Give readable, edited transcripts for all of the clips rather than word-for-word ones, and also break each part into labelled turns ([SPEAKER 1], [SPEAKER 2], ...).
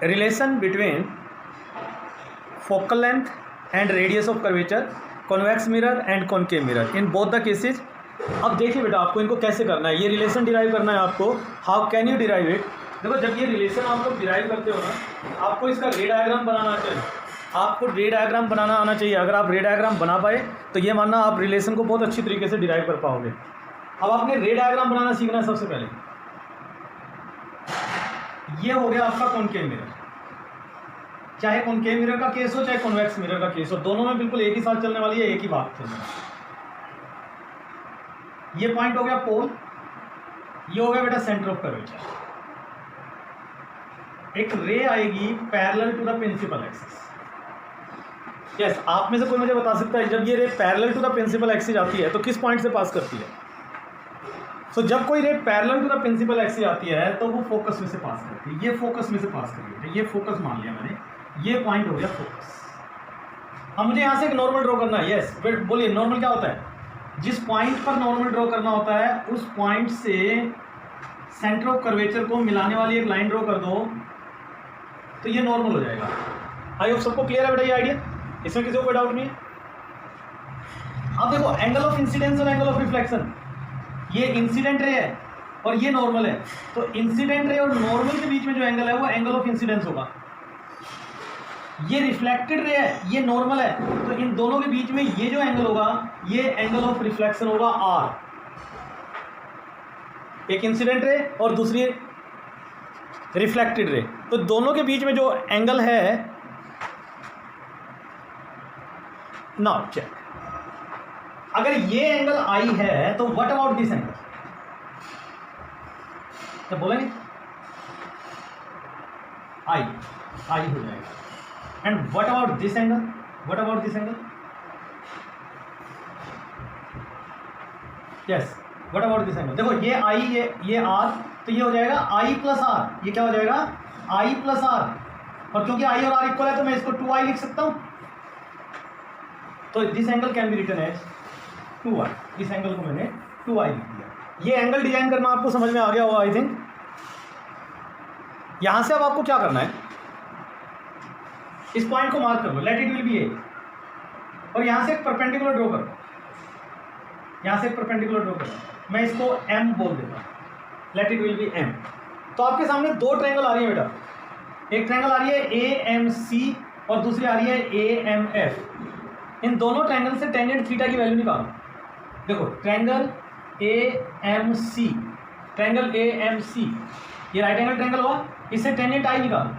[SPEAKER 1] Relation between focal length and radius of curvature, convex mirror and concave mirror, in both the cases. अब देखिए बेटा, आपको इनको कैसे करना है, ये रिलेशन डिराइव करना है आपको। How can you derive it? देखो, जब ये रिलेशन आप लोग डिराइव करते हो ना, आपको इसका रे डायग्राम बनाना चाहिए, आपको रे डायग्राम बनाना आना चाहिए। अगर आप रे डायग्राम बना पाए तो ये मानना आप रिलेशन को बहुत अच्छी तरीके से डिराइव कर पाओगे। अब आपने रे डायग्राम बनाना सीखना है सबसे पहले। ये हो गया आपका कॉनकेव मिरर, चाहे कॉनकेव मिरर का केस हो चाहे कॉन्वेक्स मिरर का केस हो, दोनों में बिल्कुल एक ही साथ चलने वाली है, एक ही बात चलने वाली है। ये पॉइंट हो गया पोल, ये हो गया बेटा सेंटर ऑफ कर्वेचर। एक रे आएगी parallel to the principal axis. Yes, आप में से कोई मुझे बता सकता है जब ये ray parallel to the principal axis आती है तो किस पॉइंट से पास करती है? सो जब कोई ray parallel to the principal axis आती है तो वो फोकस में से पास करती है। ये फोकस में से पास कर रही है, ये फोकस मान लिया मैंने, ये पॉइंट हो गया फोकस। अब मुझे यहाँ से एक नॉर्मल ड्रॉ करना है। यस, बोलिए नॉर्मल क्या होता है? जिस पॉइंट पर नॉर्मल ड्रॉ करना होता है उस पॉइंट से सेंटर ऑफ कर्वेचर को मिलाने वाली एक लाइन ड्रॉ कर दो तो ये नॉर्मल हो जाएगा। आई होप सबको क्लियर है बेटा ये आइडिया, इसमें किसी को कोई डाउट नहीं है। अब देखो, एंगल ऑफ इंसिडेंस और एंगल ऑफ रिफ्लेक्शन, ये इंसिडेंट रे है और ये नॉर्मल है, तो इंसिडेंट रे और नॉर्मल के बीच में जो एंगल है वो एंगल ऑफ इंसिडेंस होगा। ये रिफ्लेक्टेड रे है, ये नॉर्मल है, तो इन दोनों के बीच में ये जो एंगल होगा ये एंगल ऑफ रिफ्लेक्शन होगा आर। एक इंसिडेंट रे और दूसरी रिफ्लेक्टेड रे, तो दोनों के बीच में जो एंगल है, नाउ चेक, अगर ये एंगल आई है तो व्हाट अबाउट दिस एंगल? क्या बोला नहीं? आई हो जाएगा। And what about this angle? What about this angle? Yes, what about this angle? देखो, ये आई, ये आर, तो ये हो जाएगा आई प्लस आर। ये क्या हो जाएगा? आई प्लस आर। और क्योंकि आई और आर इक्वल है तो मैं इसको 2i लिख सकता हूं। तो this angle can be written as 2i। इस एंगल को मैंने 2i लिख दिया। ये एंगल डिजाइन करना आपको समझ में आ गया होगा आई थिंक। यहां से अब आपको क्या करना है, इस पॉइंट को मार्क कर लो, लेट इट विल बी ए, और यहां से एक परपेंडिकुलर ड्रॉ करो, यहां से एक परपेंडिकुलर ड्रॉ करो। मैं इसको m बोल देता हूं, late it will B m। तो आपके सामने दो ट्रायंगल आ रही है बेटा, एक ट्रायंगल आ रही है AMC और दूसरी आ रही है AMF। इन दोनों ट्रायंगल से टेंजेंट थीटा की वैल्यू निकालो। देखो, ट्रायंगल AMC, ट्रायंगल AMC, ये राइट एंगल ट्रायंगल हुआ, इससे टेंजेंट I निकालो।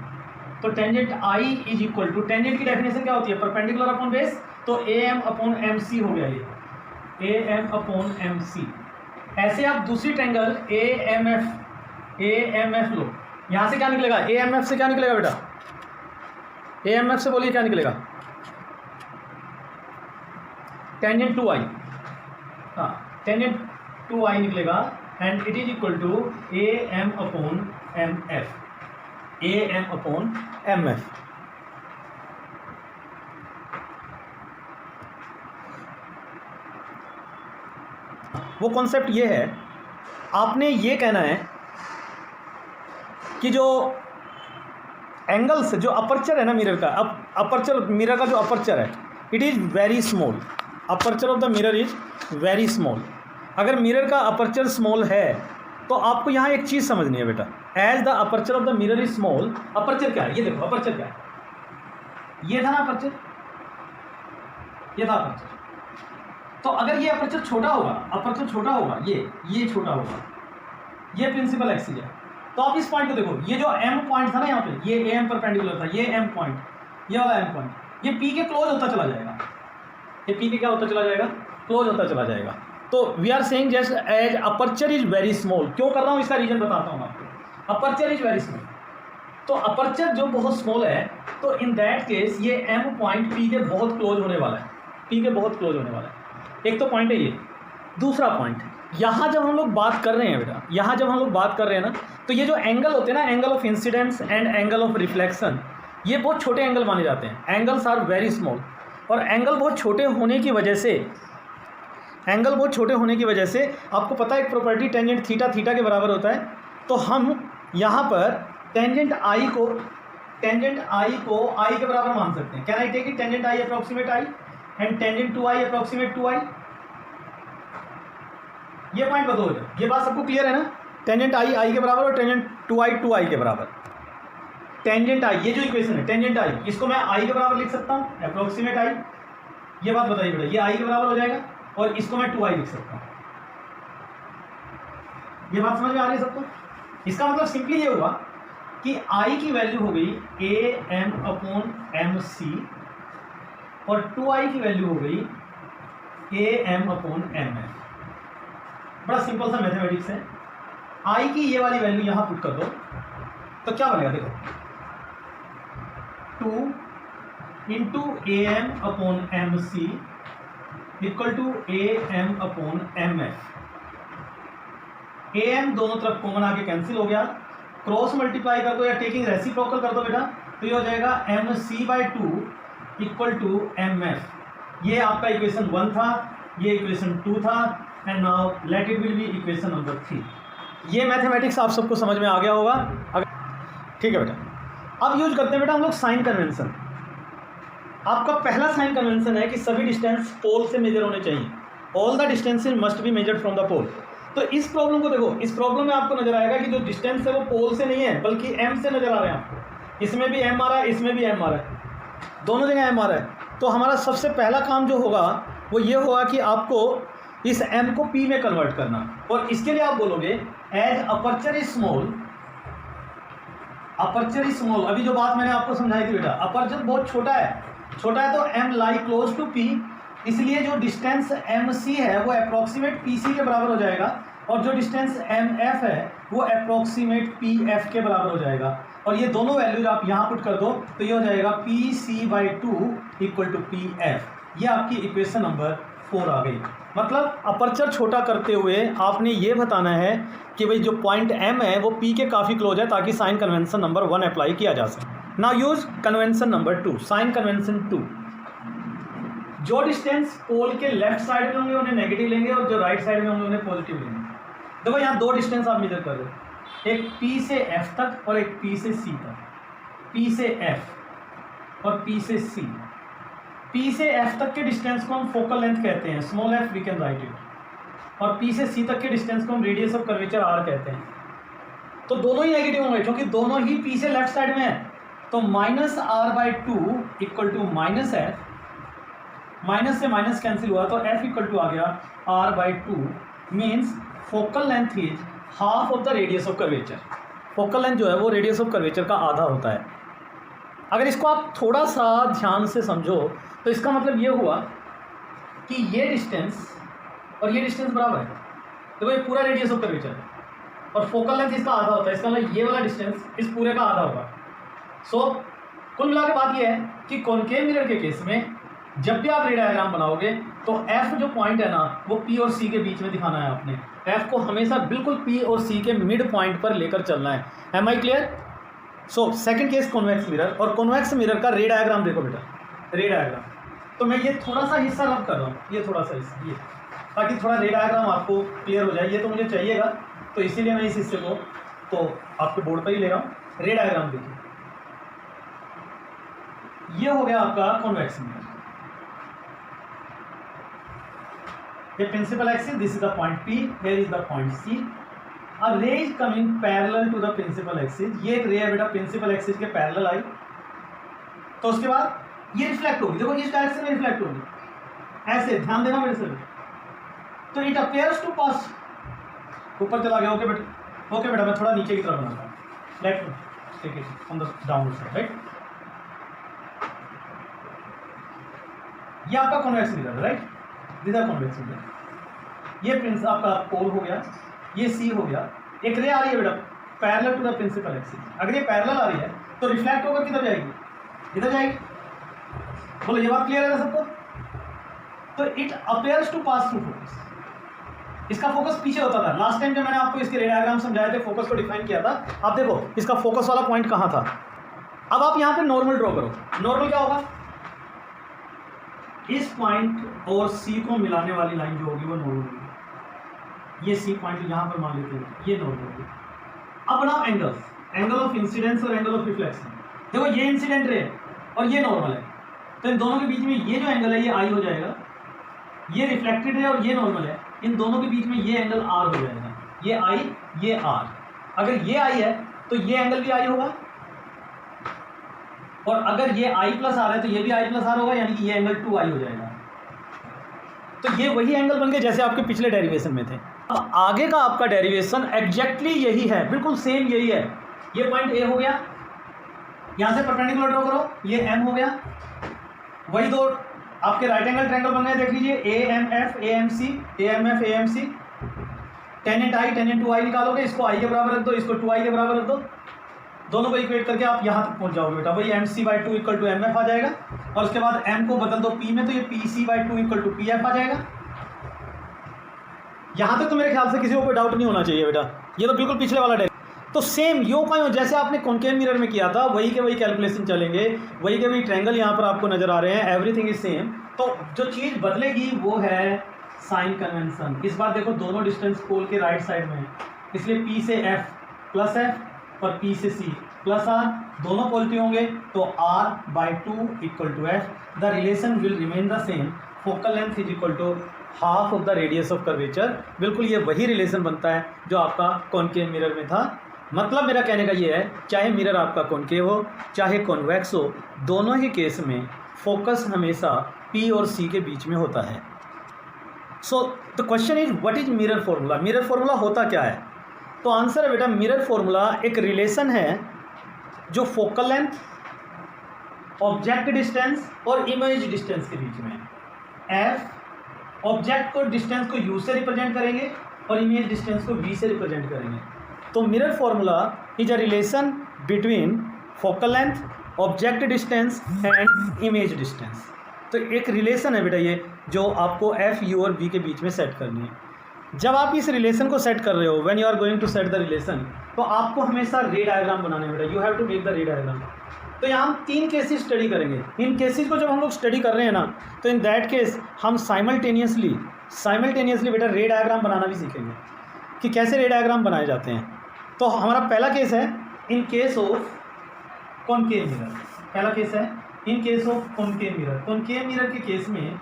[SPEAKER 1] तो tangent I is equal to, tangent की डेफिनेशन क्या होती है? परपेंडिकुलर अपॉन बेस, तो AM अपॉन MC हो गया ये, AM अपॉन MC। ऐसे आप दूसरी ट्रायंगल AMF लो, यहाँ से क्या निकलेगा? AMF से क्या निकलेगा बेटा? AMF से बोलिए क्या निकलेगा? टेंजेंट 2i, हाँ, टेंजेंट 2i निकलेगा, and it is equal to AM upon MF, AM upon MF। वो कॉन्सेप्ट ये है, आपने ये कहना है कि जो एंगल्स, जो अपर्चर है ना मिरर का, अब अपर्चर मिरर का जो अपर्चर है, it is very small. Aperture of the mirror is very small. अगर मिरर का अपर्चर स्मॉल है तो आपको यहाँ एक चीज़ समझनी है बेटा, as the aperture of the mirror is small. Aperture क्या है? ये देखो, अपर्चर क्या है? ये था ना अपर्चर, ये था अपर्चर। तो अगर ये अपर्चर छोटा होगा, अपर्चर छोटा होगा, ये छोटा होगा, ये प्रिंसिपल एक्सिस है, तो आप इस पॉइंट को देखो, ये जो M पॉइंट था ना यहाँ पे, ये AM परपेंडिकुलर था, ये M पॉइंट, ये वाला M पॉइंट, ये P के क्लोज होता चला जाएगा, ये P के क्या होता चला जाएगा? क्लोज होता चला जाएगा। तो we are saying just as aperture is very small. क्यों कर रहा हूँ इसका रीजन बताता हूँ आपको। अपर्चर इज वेरी स्मॉल, तो अपर्चर जो बहुत स्मॉल है, तो इन दैट केस ये M पॉइंट P के बहुत क्लोज होने वाला है, P के बहुत क्लोज होने वाला है। एक तो पॉइंट है ये। दूसरा पॉइंट, यहाँ जब हम लोग बात कर रहे हैं बेटा, यहाँ जब हम लोग बात कर रहे हैं ना, तो ये जो एंगल होते हैं ना, angle of incidence and angle of reflection, ये बहुत छोटे एंगल माने जाते हैं। एंगल्स आर वेरी स्मॉल, और एंगल बहुत छोटे होने की वजह से, एंगल बहुत छोटे होने की वजह से आपको पता है एक प्रॉपर्टी टेंजेंट थीटा के बराबर होता है। तो हम यहाँ पर टेंजेंट I को टेंजेंट आई को आई के बराबर मान सकते हैं। Can I take it tangent I approximate I and tangent two I approximate two I? ये पॉइंट बताओ, ये बात सबको क्लियर है ना? टेंजेंट आई आई के बराबर और टेंजेंट टू आई के बराबर। टेंजेंट आई, ये जो इक्वेशन है टेंजेंट आई, इसको मैं आई के बराबर लिख सकता हूँ अप्रोक्सीमेट आई। ये बात बताइए बेटा, ये आई के बराबर हो जाएगा और इसको मैं टू आई लिख सकता हूँ। ये बात समझ में आ रही है सबको? इसका मतलब सिंपली ये हुआ कि आई की वैल्यू हो गई A M upon M C और टू आई की वैल्यू हो गई A M upon M F. बड़ा सिंपल सा मैथमेटिक्स है। आई की ये वाली वैल्यू यहां पुट कर दो तो क्या बनेगा, देखो 2 into A M upon M C equal to A M upon M F. A M दोनों तरफ कॉमन आके कैंसिल हो गया, क्रॉस मल्टीप्लाई कर दो या टेकिंग रेसिप्रोकल कर दो बेटा, तो ये हो जाएगा M C by two equal to M F. ये आपका इक्वेशन 1 था, ये इक्वेशन 2 था and now let it will be equation number 3। ये मैथमेटिक्स आप सबको समझ में आ गया होगा? ठीक है बेटा। अब यूज करते हैं बेटा हम लोग साइन कन्वेंशन। आपका पहला साइन कन्वेंशन है कि सभी डिस्टेंस पोल से मेजर होने चाहिए। All the distances must be measured from the pole. तो इस प्रॉब्लम को देखो, इस प्रॉब्लम में आपको नजर आएगा कि जो डिस्टेंस है वो पोल से नहीं है बल्कि एम से नजर आ रहे हैं आपको। इसमें भी एम आ रहा है, इसमें भी एम आ रहा है, दोनों जगह एम आ रहा है। तो हमारा सबसे पहला काम जो होगा वो ये होगा कि आपको इस एम को पी में कन्वर्ट करना, और इसके लिए आप बोलोगे as aperture is small, aperture is small. अभी जो बात मैंने आपको समझाई थी बेटा, अपर्चर बहुत छोटा है तो M lie close to P, इसलिए जो डिस्टेंस एम सी है वो अप्रोक्सीमेट पी सी के बराबर हो जाएगा और जो डिस्टेंस एम एफ है वो अप्रोक्सीमेट पी एफ के बराबर हो जाएगा। और ये दोनों वैल्यूज आप यहाँ पुट कर दो तो ये हो जाएगा P C by two equal to P F. ये आपकी इक्वेशन नंबर 4 आ गई। मतलब अपर्चर छोटा करते हुए आपने ये बताना है कि भाई जो पॉइंट एम है वो पी के काफ़ी क्लोज है ताकि साइन कन्वेंशन नंबर 1 अप्लाई किया जा सके। Now use convention number 2, sign convention 2। जो डिस्टेंस पोल के लेफ्ट साइड में होंगे उन्हें नेगेटिव लेंगे और जो राइट साइड में होंगे उन्हें पॉजिटिव लेंगे। देखो यहाँ दो डिस्टेंस आप मेजर कर रहे हो, एक P से F तक और एक P से C तक। P से F और P से C। P से F तक के डिस्टेंस को हम फोकल लेंथ कहते हैं, small f we can write it. और P से C तक के डिस्टेंस को हम रेडियस ऑफ कर्वेचर R कहते हैं। तो दोनों ही नेगेटिव होंगे क्योंकि दोनों ही P से लेफ्ट साइड में है। तो minus R by two equal to minus F, minus से माइनस कैंसिल हुआ तो f इक्वल टू आ गया r बाई टू, means focal length is half of the radius of curvature. Focal length जो है वो रेडियस ऑफ कर्वेचर का आधा होता है। अगर इसको आप थोड़ा सा ध्यान से समझो तो इसका मतलब ये हुआ कि ये डिस्टेंस और ये डिस्टेंस बराबर है, तो ये पूरा रेडियस ऑफ कर्वेचर है और फोकल लेंथ इसका आधा होता है। इसका मतलब ये वाला डिस्टेंस इस पूरे का आधा होगा। सो कुल मिला के बात ये है कि कॉनकेव मिरर के केस में जब भी आप रे डायग्राम बनाओगे तो F जो पॉइंट है ना वो P और C के बीच में दिखाना है आपने। F को हमेशा बिल्कुल P और C के मिड पॉइंट पर लेकर चलना है। Am I clear? So second case convex mirror, और कॉन्वेक्स मिरर का रे डायग्राम देखो बेटा, रे डायग्राम। तो मैं ये थोड़ा सा हिस्सा रब कर रहा हूँ, ये थोड़ा सा हिस्सा, ये ताकि थोड़ा रे डायग्राम आपको क्लियर हो जाए। ये तो मुझे चाहिएगा तो इसीलिए मैं इस हिस्से को तो आपके बोर्ड पर ही ले रहा हूँ। रे डायग्राम देखिए, ये हो गया आपका convex mirror. The principal axis, this is the point P, here is the point C. A ray is coming parallel to the principal axis. ये एक रे है बेटा principal axis के parallel आई, तो उसके बाद ये रिफ्लेक्ट होगी। देखो इस डायरेक्शन में रिफ्लेक्ट होगी, ऐसे ध्यान देना मेरे से। तो इट appears to pass, ऊपर चला गया। ओके बेटा, ओके बेटा मैं थोड़ा नीचे की तरफ बनाता हूँ। Let take it on the downward side, right. ये आपका कॉन्वेक्स मिरर है, right. This are convex mirror. ये प्रिंस आपका पोल हो गया, ये सी हो गया। एक रे आ रही है बेटा parallel to the principal axis. अगर ये पैरेलल आ रही है तो रिफ्लेक्ट होकर किधर जाएगी? इधर जाएगी। बोलो ये बात क्लियर है ना सबको? तो it appears to pass through focus. इसका फोकस पीछे होता था। लास्ट टाइम जब मैंने आपको इसके रे डायग्राम समझाए थे, फोकस को डिफाइन किया था, आप देखो इसका फोकस वाला पॉइंट कहाँ था। अब आप यहाँ पे नॉर्मल ड्रॉ करो। नॉर्मल क्या होगा? इस पॉइंट और सी को मिलाने वाली लाइन जो होगी वो नॉर्मल होगी। ये सी पॉइंट यहाँ पर मान लेते हैं, ये नॉर्मल होगी। अब बनाओ एंगल्स, एंगल ऑफ इंसिडेंस और एंगल ऑफ रिफ्लेक्शन। देखो ये इंसिडेंट रे है और ये नॉर्मल है, तो इन दोनों के बीच में ये जो एंगल है ये आई हो जाएगा, ये रिफ्लेक्टेड है और ये नॉर्मल है, इन दोनों के बीच में ये एंगल आर हो जाएगा, ये आई ये आर। अगर ये आई है तो ये एंगल भी आई होगा, और अगर ये आई प्लस आर है तो ये भी आई प्लस आर होगा, यानी कि ये एंगल 2i हो जाएगा। तो ये वही एंगल बन गए जैसे आपके पिछले डेरिवेशन में थे। अब आगे का आपका डेरिवेशन एग्जैक्टली यही है, बिल्कुल सेम यही है। ये पॉइंट ए हो गया, यहाँ से परपेंडिकुलर ड्रॉ करो, ये एम हो गया, वही दो आपके राइट एंगल ट्रायंगल बन गए, देख लीजिए A M F A M C, A M F A M C, tangent I tangent 2i निकालोगे, इसको i के बराबर रख दो, इसको 2i के बराबर रख दो, दोनों को इक्वेट करके आप यहाँ तक पहुँच जाओगे बेटा, वही mc/2 इक्वल टू mf आ जाएगा, और उसके बाद m को बदल दो p में, तो ये pc/2 इक्वल टू pf आ जाएगा। यहाँ तक तो मेरे ख्याल से किसी को कोई डाउट नहीं होना चाहिए बेटा, ये तो बिल्कुल पिछले वाला तो सेम यो का यो जैसे आपने कॉन्केव मिरर में किया था वही के वही कैलकुलेशन चलेंगे, वही के वही ट्रायंगल यहाँ पर आपको नजर आ रहे हैं, एवरीथिंग इज सेम। तो जो चीज़ बदलेगी वो है साइन कन्वेंशन। इस बार देखो दोनों डिस्टेंस पोल के राइट साइड में, इसलिए P से F प्लस F और P से C प्लस R दोनों पॉजिटिव होंगे, तो R/2 equal to F। The relation will remain the same, focal length is equal to half of the radius of curvature. बिल्कुल ये वही रिलेशन बनता है जो आपका कॉन्केव मिरर में था। मतलब मेरा कहने का ये है, चाहे मिरर आपका कॉन्केव हो चाहे कॉन्वेक्स हो, दोनों ही केस में फोकस हमेशा P और C के बीच में होता है। So the question is what is mirror formula. Mirror formula होता क्या है? तो आंसर है बेटा, मिरर फॉर्मूला एक रिलेशन है जो फोकल लेंथ, ऑब्जेक्ट डिस्टेंस और इमेज डिस्टेंस के बीच में है। F ऑब्जेक्ट को डिस्टेंस को U से रिप्रेजेंट करेंगे और इमेज डिस्टेंस को V से रिप्रेजेंट करेंगे। तो mirror formula is a relation between focal length, object distance and image distance. तो एक रिलेशन है बेटा ये, जो आपको F, U और V के बीच में सेट करनी है। जब आप इस रिलेशन को सेट कर रहे हो, when you are going to set the relation, तो आपको हमेशा रे डायग्राम बनाने बेटा, you have to make the ray diagram. तो यहाँ हम 3 केसेस स्टडी करेंगे। इन केसेस को जब हम लोग स्टडी कर रहे हैं ना, तो इन दैट केस हम साइमल्टेनियसली बेटा रे डायग्राम बनाना भी सीखेंगे कि कैसे रे डायग्राम बनाए जाते हैं। तो हमारा पहला केस है in case of concave mirror. पहला केस है in case of concave mirror. Concave mirror के केस में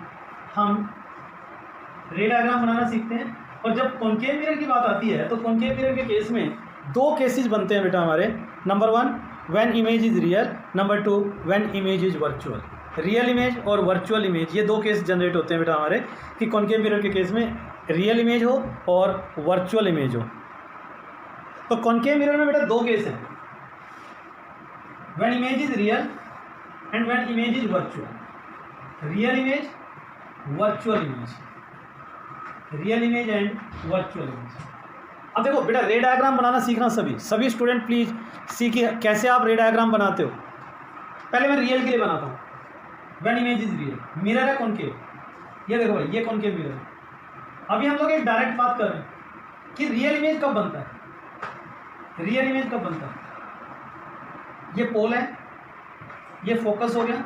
[SPEAKER 1] हम रे डायग्राम बनाना सीखते हैं। और जब कॉन्केव मिरर की बात आती है तो कॉन्केव मिरर के केस में 2 केसेस बनते हैं बेटा हमारे। Number 1 when image is real, number 2 when image is virtual. Real image और वर्चुअल इमेज, ये 2 केस जनरेट होते हैं बेटा हमारे, कि कॉन्केव मिरर के केस में रियल इमेज हो और वर्चुअल इमेज हो। तो कॉन्केव मिरर में बेटा 2 केस हैं, when image is real and when image is virtual. Real image, virtual image, real image and virtual image. अब देखो बेटा, रे डायग्राम बनाना सीखना सभी स्टूडेंट प्लीज सीखिए कैसे आप रे डायग्राम बनाते हो। पहले मैं रियल के लिए बनाता हूँ। When image is real, mirror है कॉन्केव, ये देखो भाई ये कॉन्केव मिरर है। अभी हम लोग एक डायरेक्ट बात कर रहे हैं कि रियल इमेज कब बनता है। रियल इमेज कब बनता है? ये पोल है, ये फोकस हो गया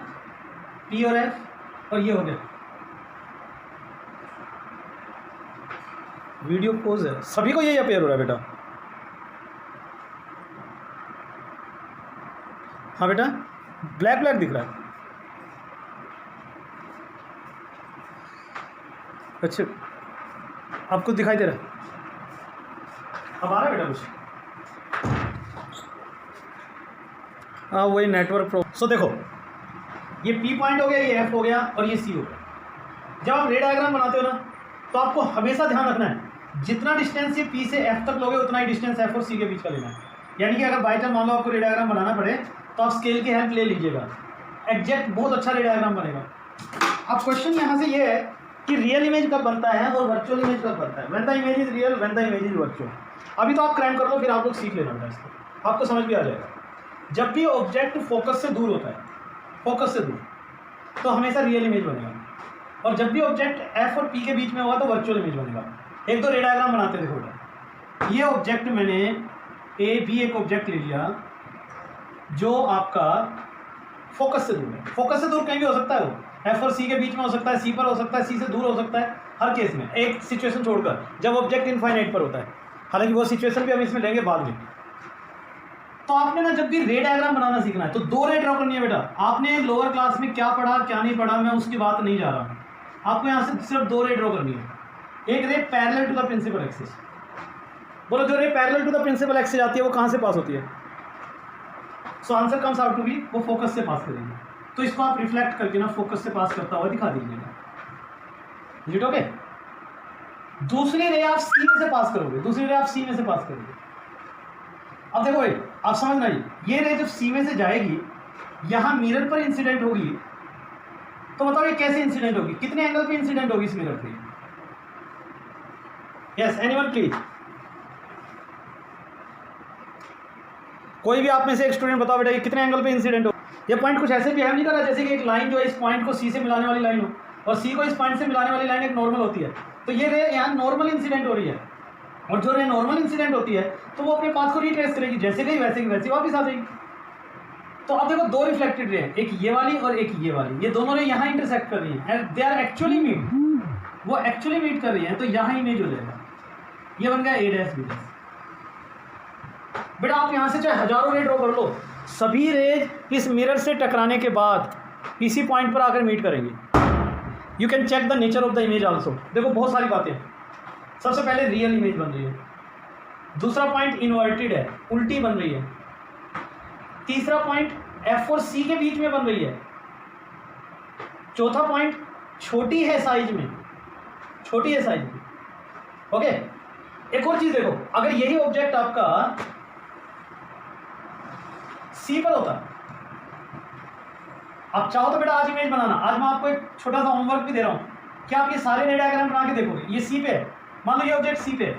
[SPEAKER 1] P और F, और ये हो गया वीडियो पोज है। सभी को यही अपेयर हो रहा है बेटा। हाँ बेटा, ब्लैक दिख रहा है। अच्छा, आपको दिखाई दे रहा है? अब आ रहा है बेटा कुछ? हाँ, वही नेटवर्क प्रॉब्लम। सो देखो, ये P पॉइंट हो गया, ये F हो गया और ये C हो गया। जब आप रे डायग्राम बनाते हो ना, तो आपको हमेशा ध्यान रखना है जितना डिस्टेंस ये P से F तक लोगे उतना ही डिस्टेंस F और C के बीच का लेना है। यानी कि अगर बाई चांस मान लो आपको रे डायग्राम बनाना पड़े तो आप स्केल की हेल्प ले लीजिएगा, एग्जैक्ट बहुत अच्छा रे डायग्राम बनेगा। अब क्वेश्चन यहाँ से ये है कि रियल इमेज कब बनता है और वर्चुअल इमेज कब बनता है। When the image is real, when the image is virtual. अभी तो आप क्रैम कर लो, फिर आप लोग सीख लेना बेटा, इसको आपको समझ भी आ जाएगा। जब भी ऑब्जेक्ट फोकस से दूर होता है, फोकस से दूर, तो हमेशा रियल इमेज बनेगा, और जब भी ऑब्जेक्ट F और P के बीच में होगा तो वर्चुअल इमेज बनेगा। एक तो रे डायग्राम बनाते देखो बेटा, ये ऑब्जेक्ट मैंने B एक ऑब्जेक्ट ले लिया जो आपका फोकस से दूर है। फोकस से दूर कहीं भी हो सकता है, वो F और C के बीच में हो सकता है, C पर हो सकता है, C से दूर हो सकता है, हर केस में। एक सिचुएशन छोड़कर जब ऑब्जेक्ट इनफाइनाइट पर होता है, हालांकि वो सिचुएशन भी हम इसमें लेंगे बाद में। तो आपने ना जब भी रे डायग्राम बनाना सीखना है तो 2 रे ड्रॉ करनी है बेटा। आपने लोअर क्लास में क्या पढ़ा क्या नहीं पढ़ा मैं उसकी बात नहीं जा रहा हूँ, आपको यहाँ से सिर्फ 2 रे ड्रॉ करनी है। एक ray parallel to the principal axis. बोलो जो ray parallel to the principal axis आती है वो कहाँ से पास होती है? So answer comes out to be वो फोकस से पास करेंगे। तो इसको आप रिफ्लेक्ट करके ना फोकस से पास करता हुआ दिखा दीजिएगा। It okay? दूसरी रे आप सी में से पास करोगे, दूसरी रे आप सी में से पास करोगे। अब देखो आप समझना, ये रे जब सी में से जाएगी यहां मिरर पर इंसिडेंट होगी, तो बताओ ये कैसे इंसिडेंट होगी, कितने एंगल पे इंसिडेंट होगी इस मिरर पे? यस एनीवन प्लीज, कोई भी आप में से एक स्टूडेंट बताओ बेटा ये कितने एंगल पे इंसिडेंट हो। ये पॉइंट कुछ ऐसे बिहेव नहीं कर रहा जैसे कि एक लाइन जो है इस पॉइंट को सी से मिलाने वाली लाइन हो और सी को इस पॉइंट से मिलाने वाली लाइन एक नॉर्मल होती है। तो ये रे यहाँ नॉर्मल इंसिडेंट हो रही है, और जो रे नॉर्मल इंसिडेंट होती है तो वो अपने पाथ को रिट्रेस करेगी, जैसे गई वैसे की वैसे वापस आ जाएगी। तो अब देखो 2 रिफ्लेक्टेड रे हैं, एक ये वाली और एक ये वाली, ये दोनों रे यहाँ इंटरसेक्ट कर रही हैं and they are actually meet, वो एक्चुअली मीट कर रही हैं, तो यहाँ इमेज हो जाएगा। ये बन गया ए डैश बी डैश। बेटा आप यहाँ से चाहे हजारों रे ड्रॉ कर लो, सभी रेज इस मिरर से टकराने के बाद इसी पॉइंट पर आकर मीट करेंगे। You can check the nature of the image also. देखो बहुत सारी बातें हैं। सबसे पहले रियल इमेज बन रही है, दूसरा पॉइंट इन्वर्टेड है, उल्टी बन रही है, तीसरा पॉइंट एफ और सी के बीच में बन रही है, चौथा पॉइंट छोटी है साइज में, छोटी है साइज में। ओके, एक और चीज देखो, अगर यही ऑब्जेक्ट आपका सी पर होता, आप चाहो तो बेटा आज इमेज बनाना, आज मैं आपको एक छोटा सा होमवर्क भी दे रहा हूं, क्या आप ये सारे रे डायग्राम बना के देखोगे? ये सी पे है, मान लो ये ऑब्जेक्ट सी पे है,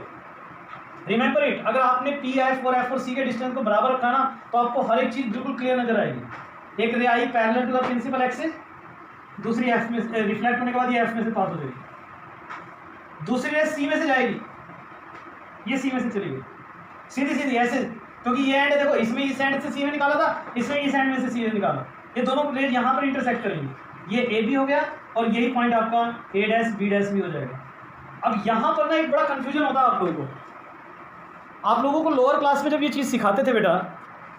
[SPEAKER 1] रिमेंबर इट, अगर आपने पी एफ और सी के डिस्टेंस को बराबर रखा ना तो आपको हर एक चीज बिल्कुल क्लियर नजर आएगी। एक ray I parallel to the principal axis, दूसरी एफ में रिफ्लेक्ट होने के बाद ये एफ में से पास हो जाएगी, दूसरी रे सी में से जाएगी, ये सी में से चली गई सीधी सीधी ऐसे, क्योंकि ये एंड देखो इसमें इस एंड से सी में निकाला था, इसमें इस एंड में से सी में निकाला, ये दोनों रेज यहाँ पर इंटरसेक्ट करेंगी, ये ए बी हो गया और यही पॉइंट आपका ए डैश बी डैश भी हो जाएगा। अब यहाँ पर ना एक बड़ा कंफ्यूजन होता है आप लोगों को लोअर क्लास में जब ये चीज़ सिखाते थे बेटा,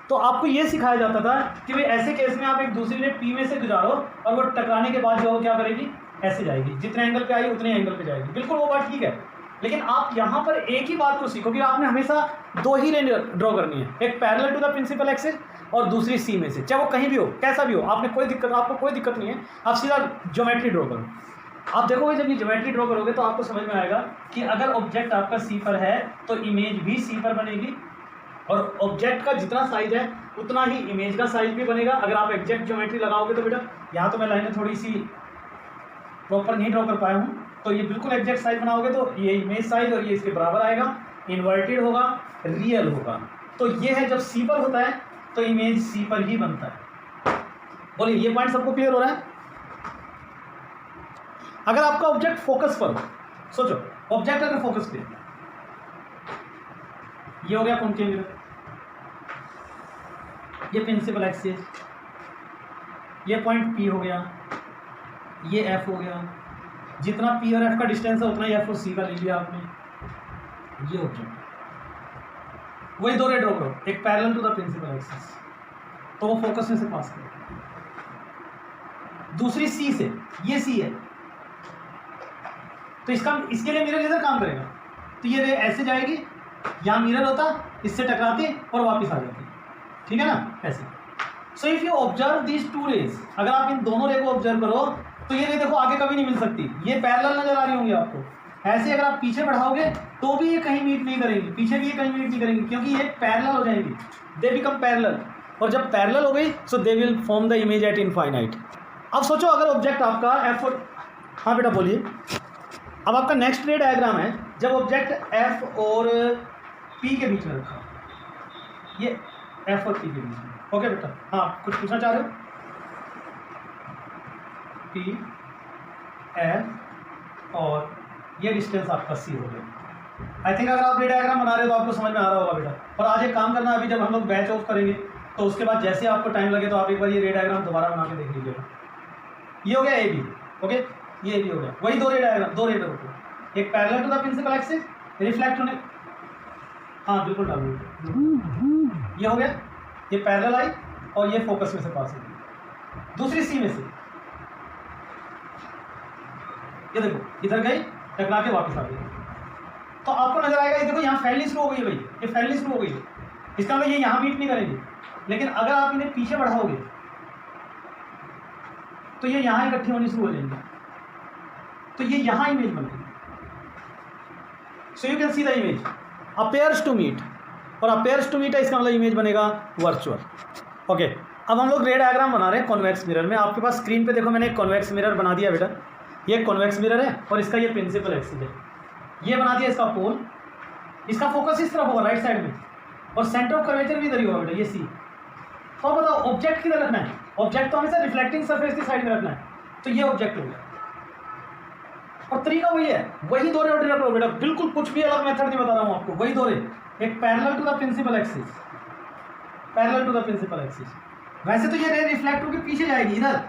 [SPEAKER 1] तो आपको ये सिखाया जाता था कि भाई ऐसे केस में आप एक दूसरी रे पी में से गुजारो और वो टकराने के बाद जो वो क्या करेगी, ऐसे जाएगी, जितने एंगल पे आई उतने एंगल पे जाएगी। बिल्कुल वो बात ठीक है, लेकिन आप यहाँ पर एक ही बात को सीखो कि आपने हमेशा 2 ही रेंज ड्रॉ करनी है, एक parallel to the principal axis और दूसरी सी में से, चाहे वो कहीं भी हो कैसा भी हो, आपको कोई दिक्कत नहीं है, आप सीधा ज्योमेट्री ड्रॉ करो। आप देखोगे जब ये ज्योमेट्री ड्रॉ करोगे तो आपको समझ में आएगा कि अगर ऑब्जेक्ट आपका सी पर है तो इमेज भी सी पर बनेगी, और ऑब्जेक्ट का जितना साइज है उतना ही इमेज का साइज भी बनेगा। अगर आप एग्जैक्ट ज्योमेट्री लगाओगे तो बेटा, यहाँ तो मैं लाइनें थोड़ी सी प्रॉपर नहीं ड्रॉ कर पाया हूँ, तो ये बिल्कुल एग्जैक्ट साइज बनाओगे तो ये इमेज साइज और ये इसके बराबर आएगा, इन्वर्टेड होगा, रियल होगा। तो ये है जब सी पर होता है तो इमेज सी पर ही बनता है। बोलिए ये पॉइंट सबको क्लियर हो रहा है? अगर आपका ऑब्जेक्ट फोकस पर हो, सोचो ऑब्जेक्ट अगर फोकस पे, ये हो गया कॉन्केव मिरर, ये प्रिंसिपल एक्सिस, ये पॉइंट पी हो गया, ये एफ हो गया, जितना पी और एफ का डिस्टेंस है उतना ही एफ और सी का ले लिया आपने, ये ऑब्जेक्ट, वही 2 रे ड्रॉ करो, एक parallel to the principal axis, तो वो फोकस में से पास करो, दूसरी सी से, ये सी है तो इसके लिए मिरर इधर काम करेगा, तो ये रे ऐसे जाएगी, यहाँ मिरर होता, इससे टकराती और वापस आ जाती, ठीक है ना, ऐसे। So if you observe these 2 rays, अगर आप इन दोनों रे को ऑब्जर्व करो तो ये रे देखो आगे कभी नहीं मिल सकती, ये पैरेलल नजर आ रही होंगी आपको, ऐसे अगर आप पीछे बढ़ाओगे तो भी ये कहीं मीट नहीं करेंगी, पीछे भी ये कहीं मीट नहीं करेंगी, क्योंकि ये पैरेलल हो जाएंगी, दे बिकम पैरेलल, और जब पैरेलल हो गई so they will form the image at infinite. अब सोचो अगर ऑब्जेक्ट आपका एफ और, हाँ बेटा बोलिए, अब आपका नेक्स्ट रे डायग्राम है जब ऑब्जेक्ट एफ और पी के बीच में रखा, ये एफ और पी के बीच में, ओके बेटा, हाँ कुछ पूछना चाह रहे हो? पी एफ और ये डिस्टेंस आपका सी हो गया। आई थिंक अगर आप रे डायग्राम बना रहे हो तो आपको समझ में आ रहा होगा बेटा। और आज एक काम करना, अभी जब हम लोग बैच ऑफ करेंगे तो उसके बाद जैसे आपको टाइम लगे तो आप एक बार ये रे डायग्राम दोबारा बना के देख लीजिएगा। ये हो गया ए बी, ओके, ये ए बी हो गया, वही 2 रे डायग्राम, 2 रे ड्रॉ, एक parallel to the principal axis, reflect होने, हाँ बिल्कुल डालो, ये हो गया, ये पैरेलल आई और ये फोकस में से पास हुई। दूसरी सी में से ये देखो इधर गई, टकरा के वापस आ गई। तो आपको नजर आएगा, ये देखो यहाँ फैलनी शुरू हो गई है भाई, ये फैलनी शुरू हो गई है। इसका मतलब ये यहाँ मीट नहीं करेंगे, लेकिन अगर आप इन्हें पीछे बढ़ाओगे तो ये यहाँ इकट्ठी होनी शुरू हो जाएंगे, तो ये यहाँ इमेज बन गई। So you can see the image appears to meet, और अपेयर्स टू मीट है, इसका मतलब इमेज बनेगा वर्चुअल। ओके, अब हम लोग रे डायग्राम बना रहे हैं कॉन्वेक्स मिरर में। आपके पास स्क्रीन पे देखो मैंने एक कॉन्वेक्स मिरर बना दिया बेटा, ये कॉन्वेक्स मिरर है और इसका ये प्रिंसिपल एक्सिस है, ये बना दिया इसका पोल। इसका फोकस इस तरफ होगा राइट साइड में, और सेंटर ऑफ कर्वेचर भी इधर ही होगा बेटा, ये सी। तो बताओ ऑब्जेक्ट किधर रखना है? ऑब्जेक्ट तो हमेशा रिफ्लेक्टिंग सरफेस की साइड में रखना है, तो ये ऑब्जेक्ट हो गया। और तरीका वही है, वही दो रे रख लो बेटा, बिल्कुल कुछ भी अलग मेथड नहीं बता रहा हूँ आपको, वही दो रे, एक parallel to the principal axis, parallel to the principal axis. वैसे तो ये रे रिफ्लेक्ट होकर पीछे जाएगी इधर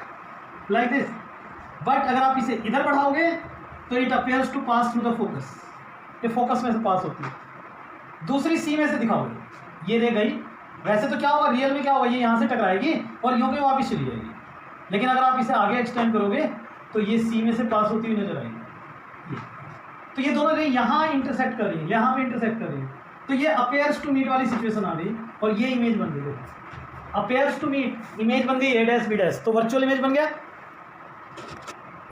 [SPEAKER 1] लाइक दिस, बट अगर आप इसे इधर बढ़ाओगे तो it appears to pass through the focus, ये फोकस में से पास होती है। दूसरी सी में से दिखाओगे, ये रे गई, वैसे तो क्या होगा रियल में, क्या होगा, ये यहाँ से टकराएगी और यूँ पे वापस चली जाएगी, लेकिन अगर आप इसे आगे एक्सटेंड करोगे तो ये सी में से पास होती हुई नजर आएगी। तो ये दोनों रे यहाँ इंटरसेक्ट कर रही है, यहाँ पे इंटरसेक्ट कर रही है, तो ये अपेयर्स टू मीट वाली सिचुएशन आ गई और ये इमेज बन गई। अपेयर्स टू मीट इमेज बन गई ए डैश बी डैश, तो वर्चुअल इमेज बन गया।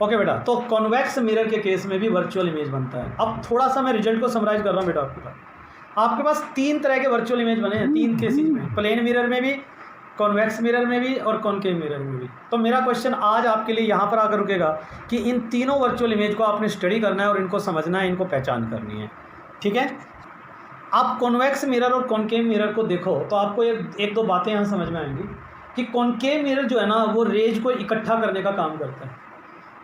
[SPEAKER 1] ओके बेटा, तो कॉन्वेक्स मिरर के केस में भी वर्चुअल इमेज बनता है। अब थोड़ा सा मैं रिजल्ट को समराइज कर रहा हूँ बेटा। आपके पास तीन तरह के वर्चुअल इमेज बने हैं, तीन केसेज में, प्लेन मिरर में भी, कॉन्वेक्स मिरर में भी और कॉनकेव मिरर में भी। तो मेरा क्वेश्चन आज आपके लिए यहाँ पर आकर रुकेगा कि इन तीनों वर्चुअल इमेज को आपने स्टडी करना है और इनको समझना है, इनको पहचान करनी है, ठीक है। आप कॉन्वेक्स मिरर और कॉनकेव मिरर को देखो तो आपको एक दो बातें यहाँ समझ में आएंगी कि कॉनकेव मिरर जो है ना वो रेज को इकट्ठा करने का काम करता है,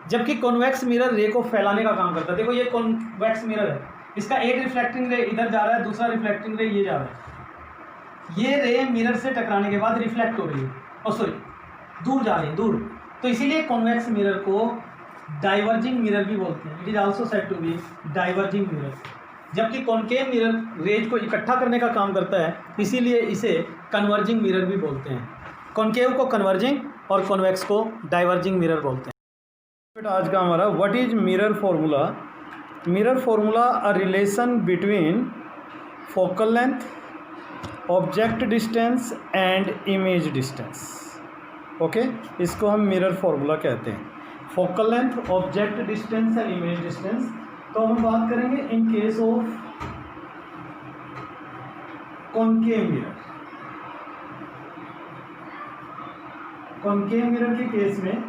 [SPEAKER 1] जबकि कॉन्वेक्स मिरर रे को फैलाने का काम करता है। देखो ये कॉन्वेक्स मिरर है, इसका एक रिफ्लेक्टिंग रे इधर जा रहा है, दूसरा रिफ्लेक्टिंग रे ये जा रहा है। ये रे मिरर से टकराने के बाद रिफ्लेक्ट हो रही है, और सॉरी दूर जा रही है, दूर। तो इसीलिए कॉन्वेक्स मिरर को डाइवर्जिंग मिरर भी बोलते हैं, it is also said to be diverging mirror. जबकि कॉनकेव मिरर रेज को इकट्ठा करने का काम करता है, इसीलिए इसे कन्वर्जिंग मिरर भी बोलते हैं। कॉनकेव को कन्वर्जिंग और कॉन्वेक्स को डाइवर्जिंग मिरर बोलते हैं। बेटा आज का हमारा what is mirror formula. Mirror formula a relation between focal length, object distance and image distance. Okay, इसको हम मिरर फॉर्मूला कहते हैं। Focal length, object distance and image distance. तो हम बात करेंगे in case of concave mirror. Concave mirror के case में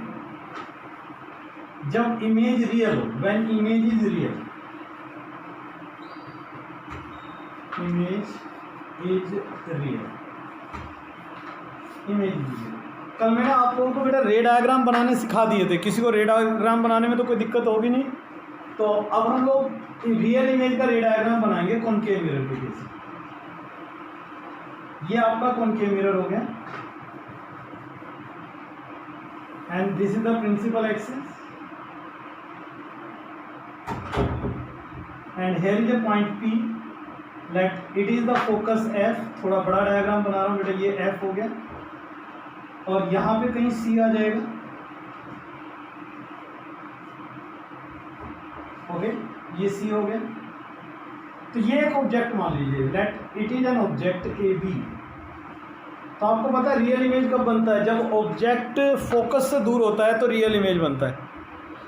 [SPEAKER 1] जब इमेज रियल हो, when image is real, image is real, image is real. कल मैंने आप लोगों को बेटा रे डायग्राम बनाने सिखा दिए थे, किसी को रे डायग्राम बनाने में तो कोई दिक्कत होगी नहीं। तो अब हम लोग रियल इमेज का रे डायग्राम बनाएंगे कॉनकेव मिरर के केस। ये आपका कॉनकेव मिरर हो गया, and this is the principal axis, and here is a point P, let it is the focus F। थोड़ा बड़ा डायग्राम बना रहा हूँ बेटा, ये F हो गया, और यहाँ पे कहीं C आ जाएगा। ओके, ये C हो गया। तो ये एक ऑब्जेक्ट मान लीजिए, late it is an object AB। तो आपको पता है रियल इमेज कब बनता है, जब ऑब्जेक्ट फोकस से दूर होता है तो रियल इमेज बनता है।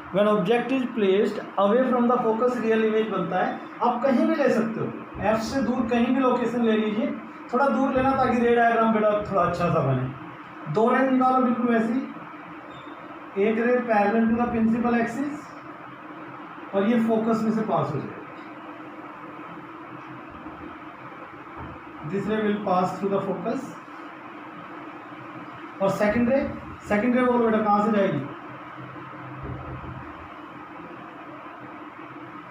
[SPEAKER 1] When object is placed away from the focus, real image बनता है। आप कहीं भी ले सकते हो, F से दूर कहीं भी लोकेशन ले लीजिए, थोड़ा दूर लेना ताकि रे डायग्राम बेटा थोड़ा अच्छा सा बने। दो रे निकालो बिल्कुल वैसी, एक ray parallel to the principal axis और ये फोकस में से पास हो जाएगा। दिस रे will pass through the focus. और सेकंड रे बोलो बेटा कहाँ से जाएगी,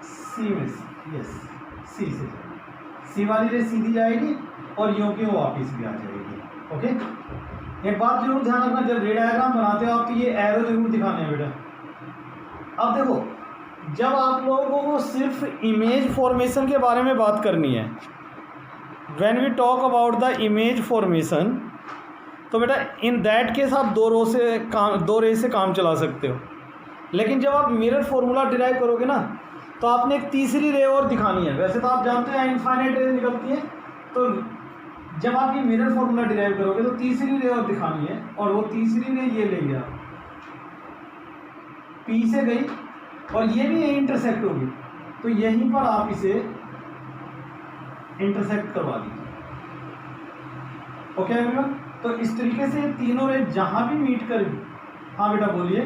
[SPEAKER 1] सी में से, यस सी से, सी वाली रे सीधी जाएगी और यूं की वापिस भी आ जाएगी। ओके, एक बात जरूर ध्यान रखना, जब रे डायग्राम बनाते हो आप तो ये एरो जरूर दिखाने हैं बेटा। अब देखो, जब आप लोगों को सिर्फ इमेज फॉर्मेशन के बारे में बात करनी है, when we talk about the image formation, तो बेटा इन दैट केस आप दो रे से काम चला सकते हो। लेकिन जब आप मिरर फॉर्मूला डिराइव करोगे ना, तो आपने एक तीसरी रे और दिखानी है। वैसे तो आप जानते हैं इनफाइनाइट रे निकलती है, तो जब आप ये मिरर फॉर्मूला डिराइव करोगे तो तीसरी रे और दिखानी है, और वो तीसरी रे ये लेंगे आप, पी से गई और ये भी यही इंटरसेक्ट होगी, तो यहीं पर आप इसे इंटरसेक्ट करवा दीजिए। ओके एवरीवन, तो इस तरीके से तीनों रे जहां भी मीट करेगी, हाँ बेटा बोलिए,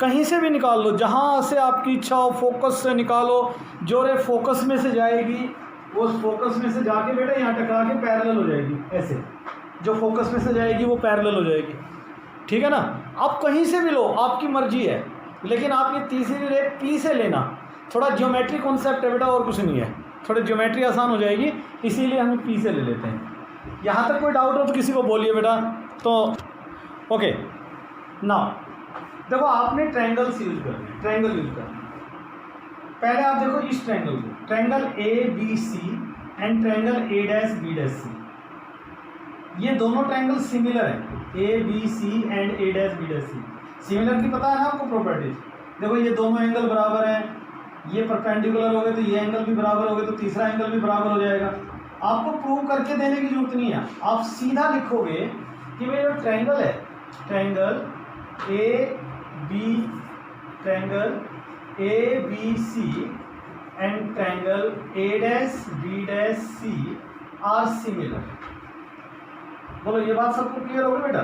[SPEAKER 1] कहीं से भी निकाल लो, जहां से आपकी इच्छा हो, फोकस से निकालो। जो रे फोकस में से जाएगी वो फोकस में से जाके बेटा यहाँ टकरा के पैरेलल हो जाएगी, ऐसे जो फोकस में से जाएगी वो पैरेलल हो जाएगी, ठीक है ना। आप कहीं से भी लो, आपकी मर्जी है, लेकिन आप ये तीसरी रे पी से लेना। थोड़ा ज्योमेट्री कॉन्सेप्ट है बेटा, और कुछ नहीं है, थोड़ी ज्योमेट्री आसान हो जाएगी, इसीलिए हम पी से ले लेते हैं। यहाँ तक कोई डाउट हो तो किसी को बोलिए बेटा। तो ओके नाउ देखो, आपने ट्रायंगल्स यूज करने, ट्रायंगल यूज करना। पहले आप देखो इस ट्रायंगल को, triangle A B C and triangle A dash B dash C, ये दोनों ट्रायंगल सिमिलर हैं, A B C and A dash B dash C. Similar की पता है ना आपको प्रॉपर्टीज। देखो ये दोनों एंगल बराबर हैं, ये परपेंडिकुलर हो गए तो ये एंगल भी बराबर हो गए, तो तीसरा एंगल भी बराबर हो जाएगा। आपको प्रूव करके देने की जरूरत नहीं है, आप सीधा लिखोगे कि भाई जो ट्रायंगल है, triangle A B C and triangle A dash B dash C are similar. बोलो ये बात सबको क्लियर होगी बेटा,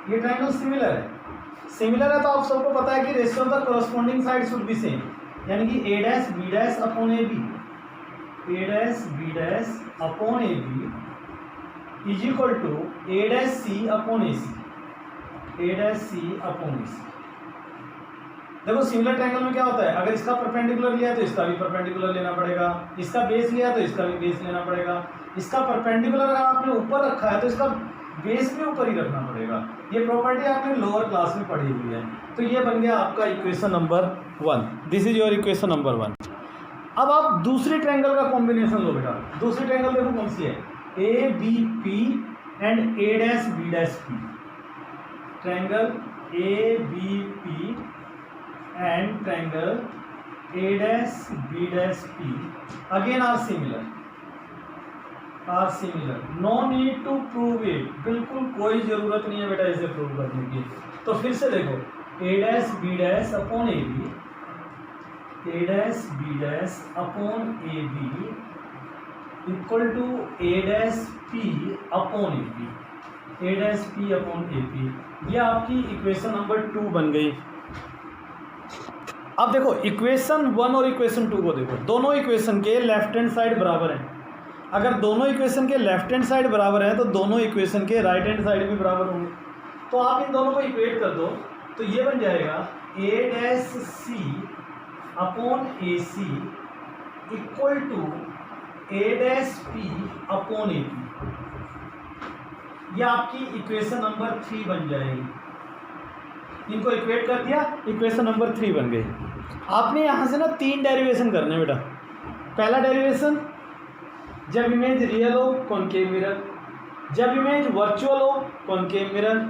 [SPEAKER 1] ये ट्रायंगल सिमिलर है। सिमिलर है तो आप सबको पता है कि ratio of the corresponding side should be same, यानी कि A dash B dash upon A B, A dash B dash upon A B is equal to A dash C upon A C, A dash C upon A C. देखो similar triangle में क्या होता है, अगर इसका perpendicular लिया तो इसका भी परपेंडिकुलर लेना पड़ेगा, इसका बेस लिया तो इसका भी बेस लेना पड़ेगा, इसका परपेंडिकुलर अगर आपने ऊपर रखा है तो इसका बेस भी ऊपर ही रखना पड़ेगा। ये प्रॉपर्टी आपने लोअर क्लास में पढ़ी हुई है। तो ये बन गया आपका equation number 1, this is your equation number 1। अब आप दूसरी ट्रायंगल का कॉम्बिनेशन लो बेटा। दूसरी ट्रायंगल देखो कौन सी है, A B P and A dash B dash P. Triangle A B P and triangle A dash B dash P again are similar, no need to prove it, बिल्कुल कोई ज़रूरत नहीं है बेटा इसे प्रूव करने की। तो फिर से देखो A dash B dash upon A B, A dash B dash upon A B equal to A dash P upon A P, A dash P upon A P. ये आपकी इक्वेशन नंबर 2 बन गई। अब देखो इक्वेशन 1 और equation 2 को देखो, दोनों इक्वेशन के लेफ्ट हैंड साइड बराबर हैं। अगर दोनों इक्वेशन के लेफ्ट हैंड साइड बराबर हैं तो दोनों इक्वेशन के राइट हैंड साइड भी बराबर होंगे। तो आप इन दोनों को इक्वेट कर दो, तो ये बन जाएगा A dash C upon A C equal to A dash P upon A P. ये आपकी इक्वेशन नंबर 3 बन जाएगी। इनको इक्वेट कर दिया, इक्वेशन नंबर 3 बन गई। आपने यहाँ से ना 3 डेरिवेशन करने बेटा। पहला डेरिवेशन, जब इमेज रियल हो कॉनकेव मिरर, जब इमेज वर्चुअल हो कॉनकेव मिरर,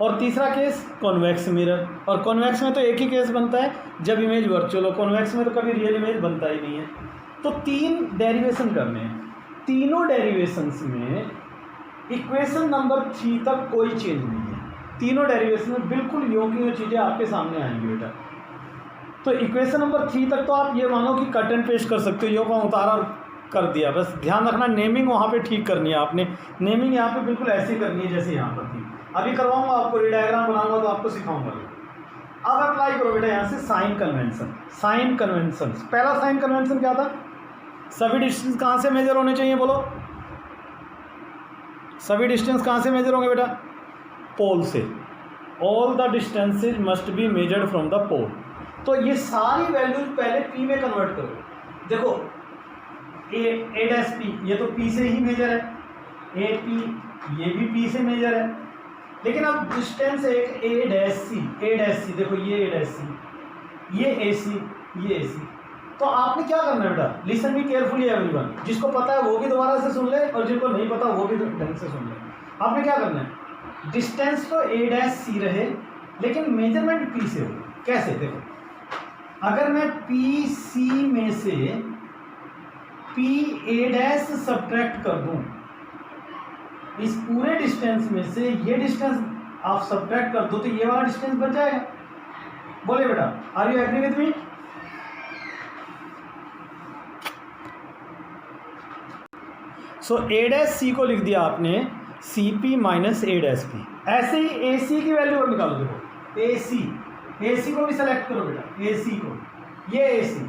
[SPEAKER 1] और तीसरा केस कॉन्वेक्स मिरर। और कॉन्वेक्स में तो एक ही केस बनता है जब इमेज वर्चुअल हो, कॉन्वेक्स में तो कभी रियल इमेज बनता ही नहीं है। तो 3 डेरिवेशन करने हैं, तीनों डेरिवेशंस में इक्वेशन नंबर 3 तक कोई चेंज नहीं है। तीनों डेरिवेशन में बिल्कुल यो की यो चीज़ें आपके सामने आएंगी बेटा। तो इक्वेशन नंबर 3 तक तो आप ये मानो कि कट एंड पेस्ट कर सकते हो, यो का उतारा कर दिया। बस ध्यान रखना नेमिंग वहाँ पे ठीक करनी है आपने, नेमिंग यहाँ पे बिल्कुल ऐसी करनी है जैसे यहाँ पर थी। अभी करवाऊंगा आपको, डायग्राम बनाऊंगा तो आपको सिखाऊंगा। अब अप्लाई करो बेटा यहाँ से साइन कन्वेंशन। साइन कन्वेंशन, पहला साइन कन्वेंशन क्या था, सभी डिस्टेंस कहाँ से मेजर होने चाहिए बोलो, सभी डिस्टेंस कहाँ से मेजर होंगे बेटा, पोल से। All the distances must be measured from the pole. तो ये सारी वैल्यूज पहले पी में कन्वर्ट करो। देखो ए डैश पी, ये तो पी से ही मेजर है, ए पी ये भी पी से मेजर है। लेकिन अब डिस्टेंस एक ए डैश सी, देखो ये ए डैश सी, ये ए सी, ये ए सी, तो आपने क्या करना है बेटा, लिसन मी केयरफुली एवरीवन, जिसको पता है वो भी दोबारा से सुन ले और जिनको नहीं पता वो भी ढंग से सुन ले। आपने क्या करना है, डिस्टेंस तो ए डैश सी रहे लेकिन मेजरमेंट पी से हो। कैसे, देखो अगर मैं पी सी में से पी ए डैश सब्ट्रैक्ट कर दूं, इस पूरे डिस्टेंस में से ये डिस्टेंस आप सब्ट्रैक्ट कर दो तो ये वाला डिस्टेंस बच जाएगा। बोले बेटा, are you agree with me? So A dash C को लिख दिया आपने C P minus A dash P. ऐसे ही ए सी की वैल्यू और निकालो। देखो ए सी को भी सेलेक्ट करो बेटा, ए सी को, ये ए सी,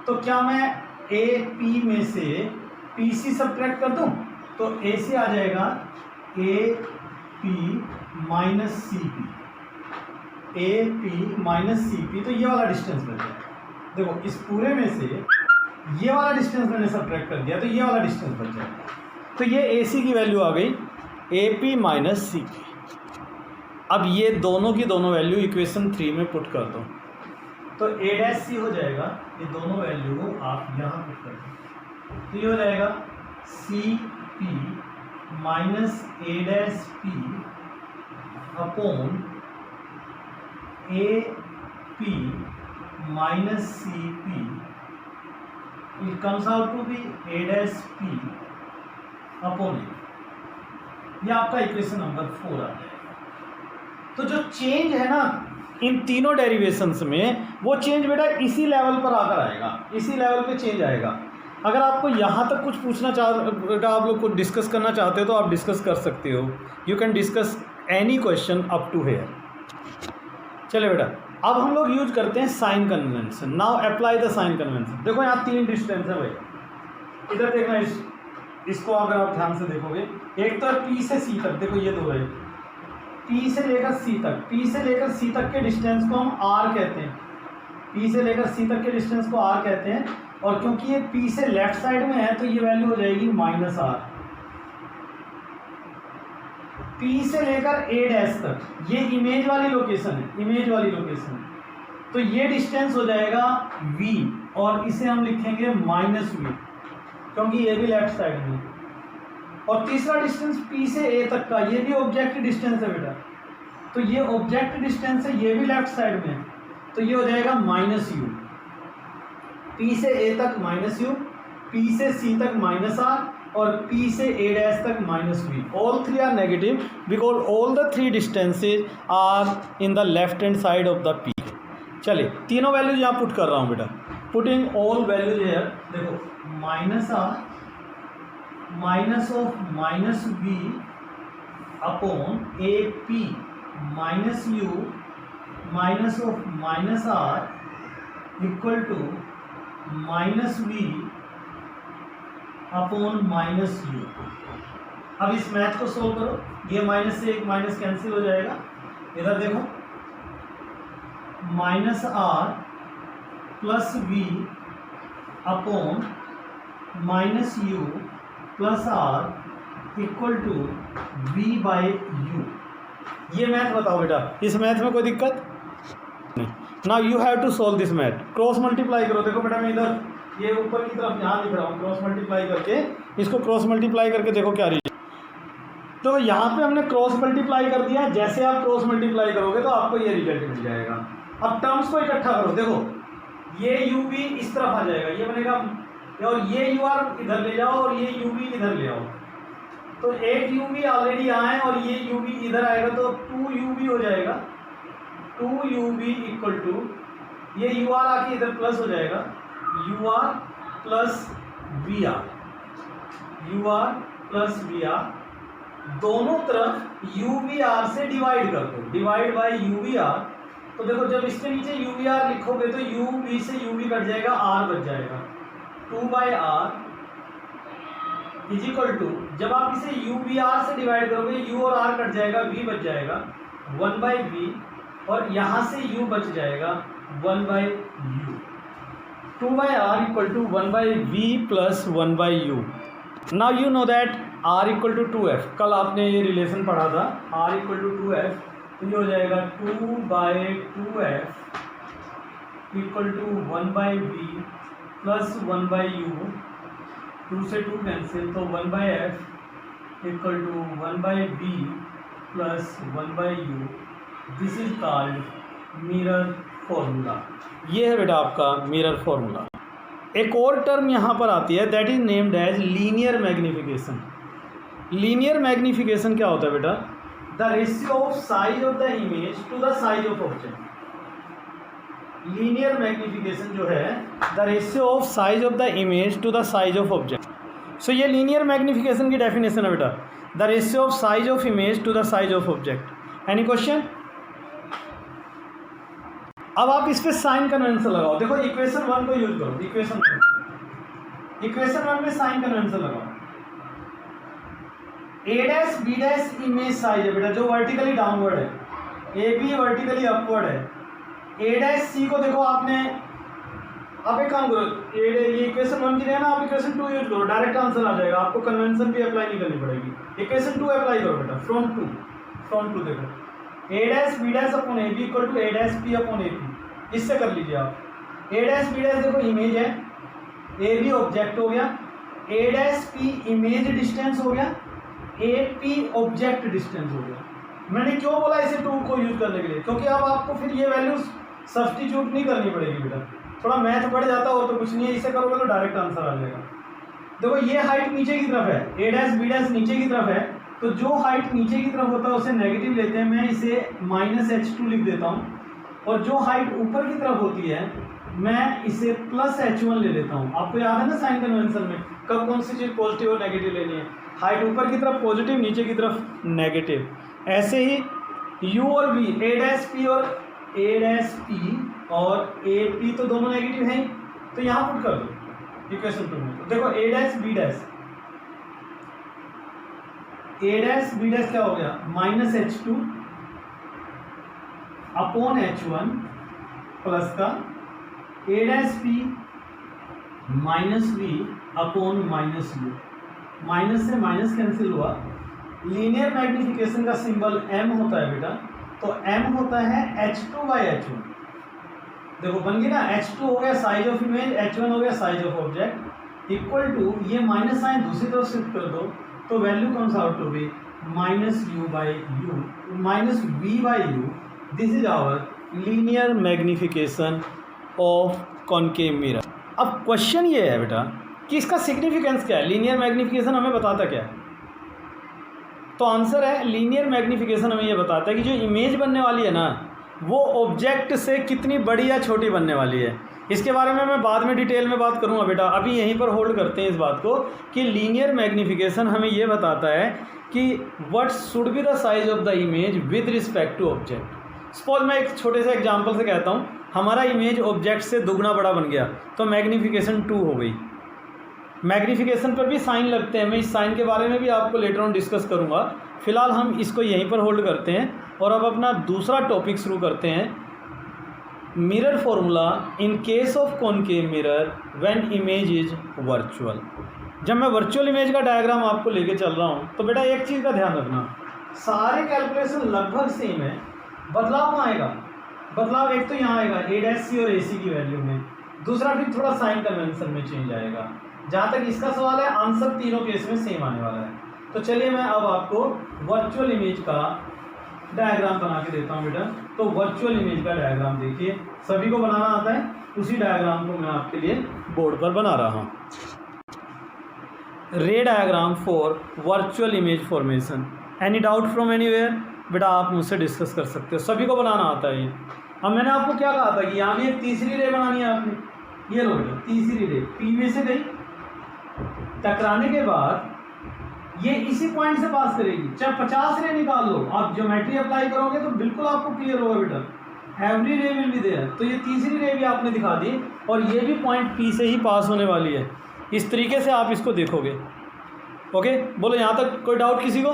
[SPEAKER 1] तो क्या मैं ए पी में से पी सी सब्ट्रैक्ट कर दूं तो ए सी आ जाएगा A P minus C P, A P minus C P, तो ये वाला डिस्टेंस बच जाएगा। देखो इस पूरे में से ये वाला डिस्टेंस मैंने सब्ट्रैक्ट कर दिया तो ये वाला डिस्टेंस बच जाएगा। तो ये ए सी की वैल्यू आ गई A P minus C P. अब ये दोनों की दोनों वैल्यू इक्वेशन 3 में पुट कर दो तो ए डैश सी हो जाएगा, ये दोनों वैल्यू को आप यहाँ पुट कर दो तो ये हो जाएगा C P minus A dash P upon A P minus C P, it comes out to be A dash P upon A. ये आपका इक्वेशन नंबर 4 आ जाएगा। तो जो चेंज है ना इन तीनों डेरिवेशंस में, वो चेंज बेटा इसी लेवल पर आकर आएगा, इसी लेवल पे चेंज आएगा। अगर आपको यहाँ तक कुछ पूछना बेटा, आप लोग कुछ डिस्कस करना चाहते हो तो आप डिस्कस कर सकते हो। You can discuss any question up to here. चले बेटा, अब हम लोग यूज करते हैं sign convention. Now apply the sign convention. देखो यहाँ 3 डिस्टेंस है भाई, इधर देखना, इसको अगर आप ध्यान से देखोगे, एक तो पी से सी तक, देखो ये दो है, पी से लेकर सी तक, पी से लेकर सी तक के डिस्टेंस को हम आर कहते हैं, पी से लेकर सी तक के डिस्टेंस को आर कहते हैं। और क्योंकि ये पी से लेफ्ट साइड में है तो ये वैल्यू हो जाएगी माइनस आर। पी से लेकर ए डैश तक, ये इमेज वाली लोकेशन है, इमेज वाली लोकेशन, तो ये डिस्टेंस हो जाएगा v और इसे हम लिखेंगे माइनस वी क्योंकि ये भी लेफ्ट साइड में। और तीसरा डिस्टेंस पी से ए तक का, ये भी ऑब्जेक्ट डिस्टेंस है बेटा, तो ये ऑब्जेक्ट डिस्टेंस है, ये भी लेफ्ट साइड में, तो ये हो जाएगा माइनस यू। पी से ए तक माइनस यू, पी से सी तक माइनस आर और पी से ए डैश तक minus V. All 3 are negative because all the 3 distances are in the left hand side of the P. चलिए तीनों वैल्यूज यहाँ पुट कर रहा हूँ बेटा, पुटिंग ऑल वैल्यूज हियर। देखो minus R minus of minus V upon A P minus U minus of minus R equal to minus V upon minus U. अब इस मैथ को सोल्व करो, ये माइनस से एक माइनस कैंसिल हो जाएगा। इधर देखो minus R plus V upon minus U plus R equal to V by U. ये मैथ बताओ बेटा, इस मैथ में कोई दिक्कत नहीं। Now you have to solve this math. Cross multiply करो। देखो बेटा मैं इधर ये ऊपर की तरफ यहाँ लिख रहा हूँ, क्रॉस मल्टीप्लाई करके, इसको क्रॉस मल्टीप्लाई करके देखो क्या रिजल्ट। तो यहाँ पे हमने क्रॉस मल्टीप्लाई कर दिया, जैसे आप क्रॉस मल्टीप्लाई करोगे तो आपको ये रिजल्ट मिल जाएगा। अब टर्म्स को इकट्ठा करो, देखो ये यू भी इस तरफ आ जाएगा, ये बनेगा, और ये यू आर इधर ले जाओ और ये यू भी इधर ले आओ, तो एक यू भी ऑलरेडी यहाँ है और ये यू भी इधर आएगा तो 2u भी हो जाएगा। 2u भी इक्वल टू ये यू आर आके इधर प्लस हो जाएगा, U R plus V R, U R plus V R, दोनों तरफ यू वी आर से डिवाइड कर दो, divide by U V R. तो देखो जब इसके नीचे यू वी आर लिखोगे तो यू वी से यू वी कट जाएगा, आर बच जाएगा, 2 by R is equal to, जब आप इसे यू वी आर से डिवाइड करोगे यू और आर कट जाएगा, वी बच जाएगा 1 बाई वी, और यहाँ से यू बच जाएगा 1 by U. 2 by R equal to 1 by V plus 1 by U. Now you know that r equal to 2f, कल आपने ये रिलेशन पढ़ा था, r इक्वल टू 2f, तो ये हो जाएगा 2 by 2f equal to 1 by V plus 1/u, 2 से 2 कैंसिल, तो 1/f equal to 1/b plus 1/u। This is called mirror formula. ये है बेटा आपका मिरर फॉर्मूला। एक और टर्म यहाँ पर आती है that is named as linear magnification. Linear magnification क्या होता है बेटा? The ratio of size of the image to the size of object. Linear magnification जो है the ratio of size of the image to the size of object. So ये linear magnification की definition है बेटा, the ratio of size of image to the size of object. Any question? अब आप इस पे साइन कन्वेंशन लगाओ। देखो इक्वेशन 1 को यूज करो। इक्वेशन 1 में साइन कन्वेंशन लगाओ। A dash B dash image size है बेटा जो वर्टिकली डाउनवर्ड है, ए बी वर्टिकली अपवर्ड है। ए डैश सी को देखो आपने, आप एक काम करो, ये इक्वेशन 1 की है ना, आप इक्वेशन 2 यूज करो, डायरेक्ट आंसर आ जाएगा। आपको कन्वेंशन भी अप्लाई नहीं करनी पड़ेगी। इक्वेशन 2 अप्लाई करो बेटा, फ्रॉम टू देखो A dash B dash upon A B equal to A dash P upon A P. इससे कर लीजिए आप। ए डैश बी डैश देखो इमेज है, ए बी ऑब्जेक्ट हो गया, A dash P image distance हो गया, ए पी ऑब्जेक्ट डिस्टेंस हो गया। मैंने क्यों बोला इसे 2 को यूज करने के लिए? क्योंकि अब आपको फिर ये वैल्यूज सब्स्टिट्यूट नहीं करनी पड़ेगी बेटा, थोड़ा मैथ बढ़ जाता हो तो कुछ नहीं है, इसे करोगे तो डायरेक्ट आंसर आ जाएगा। देखो ये हाइट नीचे की तरफ है, ए डैश बी डैश नीचे की तरफ है, तो जो हाइट नीचे की तरफ होता है उसे नेगेटिव लेते हैं। मैं इसे -h2 लिख देता हूँ, और जो हाइट ऊपर की तरफ होती है मैं इसे +h1 ले लेता हूँ। आपको याद है ना साइन कन्वेंशन में कब कौन सी चीज़ पॉजिटिव और नेगेटिव लेनी है? हाइट ऊपर की तरफ पॉजिटिव, नीचे की तरफ नेगेटिव। ऐसे ही u और v, ए डैश पी और ए पी तो दोनों नेगेटिव हैं, तो यहाँ पुट कर दो इक्वेशन 2 में। तो देखो ए डैश बी डैश क्या हो गया? -h2 अपॉन h1 प्लस का A dash P -v upon -u। Minus से माइनस कैंसिल हुआ। लीनियर मैग्निफिकेशन का सिंबल m होता है बेटा, तो m होता है h2/h1। देखो बन गई ना, h2 हो गया साइज ऑफ इमेज, h1 हो गया size of object, equal to ये माइनस साइन दूसरी तरफ शिफ्ट कर दो तो value comes out to be -v/u। This is our linear magnification of concave mirror. अब क्वेश्चन ये है बेटा कि इसका सिग्निफिकेंस क्या है? लीनियर मैग्निफिकेशन हमें बताता क्या है? तो आंसर है लीनियर मैग्निफिकेशन हमें ये बताता है कि जो इमेज बनने वाली है ना, वो ऑब्जेक्ट से कितनी बड़ी या छोटी बनने वाली है। इसके बारे में मैं बाद में डिटेल में बात करूंगा बेटा, अभी यहीं पर होल्ड करते हैं इस बात को कि लीनियर मैग्निफिकेशन हमें ये बताता है कि what should be the size of the image with respect to object. Suppose मैं एक छोटे से एग्जाम्पल से कहता हूँ, हमारा इमेज ऑब्जेक्ट से दुगना बड़ा बन गया तो मैग्निफिकेशन 2 हो गई। मैग्निफिकेशन पर भी साइन लगते हैं, मैं इस साइन के बारे में भी आपको लेटर ऑन डिस्कस करूंगा। फिलहाल हम इसको यहीं पर होल्ड करते हैं और अब अपना दूसरा टॉपिक शुरू करते हैं, mirror formula in case of concave mirror when image is virtual. जब मैं वर्चुअल इमेज का डायग्राम आपको लेके चल रहा हूँ तो बेटा एक चीज़ का ध्यान रखना, सारे कैलकुलेशन लगभग सेम है, बदलाव कहाँ आएगा? बदलाव एक तो यहाँ आएगा ए डैश सी और ए सी की वैल्यू में, दूसरा फिर थोड़ा साइन कन्वेंशन में चेंज आएगा। जहाँ तक इसका सवाल है आंसर तीनों केस में सेम आने वाला है। तो चलिए मैं अब आपको वर्चुअल इमेज का डायग्राम बना के देता हूँ बेटा। तो वर्चुअल इमेज का डायग्राम देखिए, सभी को बनाना आता है, उसी डायग्राम को मैं आपके लिए बोर्ड पर बना रहा हूँ। रे diagram for virtual image formation. Any doubt from anywhere? बेटा आप मुझसे डिस्कस कर सकते हो, सभी को बनाना आता है ये। अब मैंने आपको क्या कहा था कि यहाँ भी एक तीसरी रे बनानी है आपने, ये लो बेटा तीसरी रे पी में से गई, टकराने के बाद ये इसी पॉइंट से पास करेगी। चाहे 50 रे निकाल लो, आप ज्योमेट्री अप्लाई करोगे तो बिल्कुल आपको क्लियर होगा बेटा, एवरी रे विल बी देयर। तो ये तीसरी रे भी आपने दिखा दी और ये भी पॉइंट पी से ही पास होने वाली है। इस तरीके से आप इसको देखोगे। ओके, बोलो यहाँ तक कोई डाउट किसी को?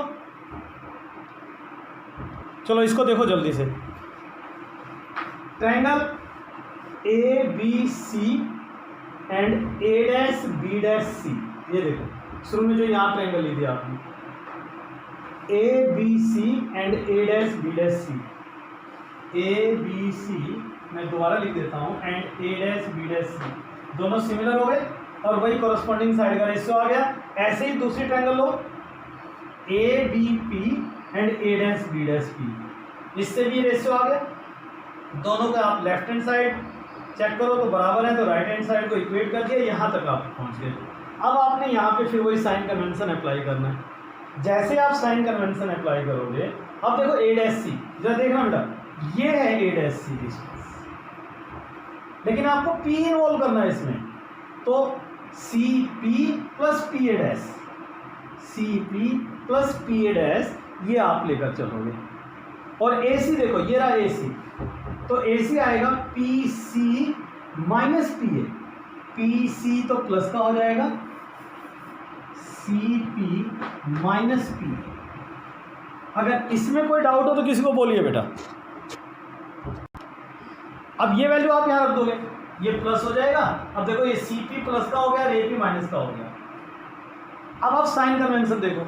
[SPEAKER 1] चलो इसको देखो जल्दी से। Triangle A B C and A dash B dash C, ये देखो शुरू में जो यहाँ ट्रायंगल ली थी आपने, A B C and A dash B dash C, A B C मैं दोबारा लिख देता हूँ, and A dash B dash C. दोनों सिमिलर हो गए और वही कॉरस्पॉन्डिंग साइड का रेशियो आ गया। ऐसे ही दूसरी ट्रायंगल लो, A B P and A dash B dash P, इससे भी रेशियो आ गया। दोनों का आप लेफ्ट हैंड साइड चेक करो तो बराबर है, तो राइट हैंड साइड को इक्वेट कर दिया, यहाँ तक आप पहुँच गए। अब आपने यहाँ पे फिर वही साइन कन्वेंशन अप्लाई करना है। जैसे आप साइन कन्वेंशन अप्लाई करोगे, अब देखो ए डैश सी, जरा देखना बेटा, ये है ए डैश सी डिस्टेंस, लेकिन आपको पी इन्वॉल्व करना है इसमें, तो C P plus P A dash, C P plus P A dash, ये आप लेकर चलोगे। और ए सी देखो, ये रहा ए सी, तो ए सी आएगा P C minus P A, P C तो प्लस का हो जाएगा, सी पी माइनस पी। अगर इसमें कोई डाउट हो तो किसी को बोलिए बेटा। अब ये वैल्यू आप यहां रख दोगे, ये प्लस हो जाएगा। अब देखो ये सी पी प्लस का हो गया और ए पी माइनस का हो गया। अब आप साइन कन्वेंशन देखो,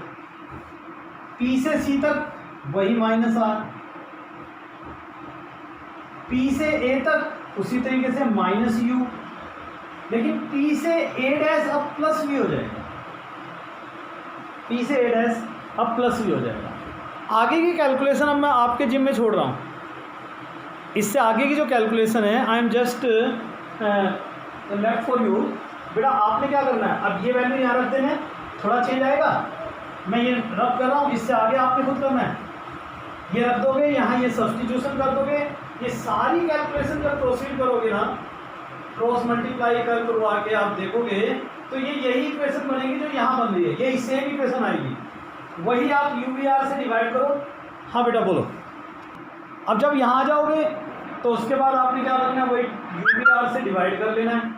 [SPEAKER 1] पी से सी तक वही माइनस आर, पी से ए तक उसी तरीके से माइनस यू, लेकिन पी से ए डैश अब प्लस भी हो जाएगा, पी से ए डैश अब प्लस भी हो जाएगा। आगे की कैलकुलेशन अब मैं आपके जिम में छोड़ रहा हूँ। इससे आगे की जो कैलकुलेशन है, I am just left for you. बेटा आपने क्या करना है, अब ये वैल्यू यहाँ रख देना है, थोड़ा चेंज आएगा, मैं ये रब कर रहा हूँ, इससे आगे आपने खुद करना है। ये रख दोगे, यहाँ ये सब्स्टिट्यूशन कर दोगे, ये सारी कैलकुलेशन जब प्रोसीड करोगे ना, क्रॉस मल्टीप्लाई करवा के आप देखोगे तो ये यही इक्वेशन बनेगी जो यहाँ बन रही है, ये सेम इक्वेशन आएगी। वही आप यू बी आर से डिवाइड करो। हाँ बेटा बोलो। अब जब यहाँ आ जाओगे तो उसके बाद आपने क्या करना है, वही यू बी आर से डिवाइड कर लेना है,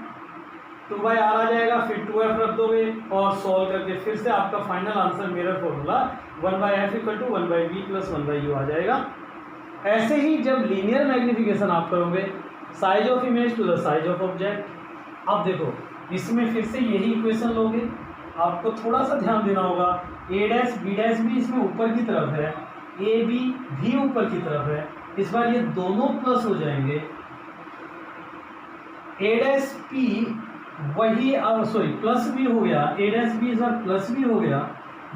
[SPEAKER 1] 2/r आ जाएगा, फिर 2f रख दोगे और सॉल्व करके फिर से आपका final answer mirror formula 1/f = 1/b + 1/u आ जाएगा। ऐसे ही जब लीनियर मैग्निफिकेशन आप करोगे, size of image to the size of object. अब देखो इसमें फिर से यही इक्वेशन लोगे, आपको थोड़ा सा ध्यान देना होगा, ए डैश बी डैश भी इसमें ऊपर की तरफ है, ए बी भी ऊपर की तरफ है, इस बार ये दोनों प्लस हो जाएंगे। ए डैश पी वही सॉरी प्लस भी हो गया, ए डैश बी इस बार प्लस भी हो गया,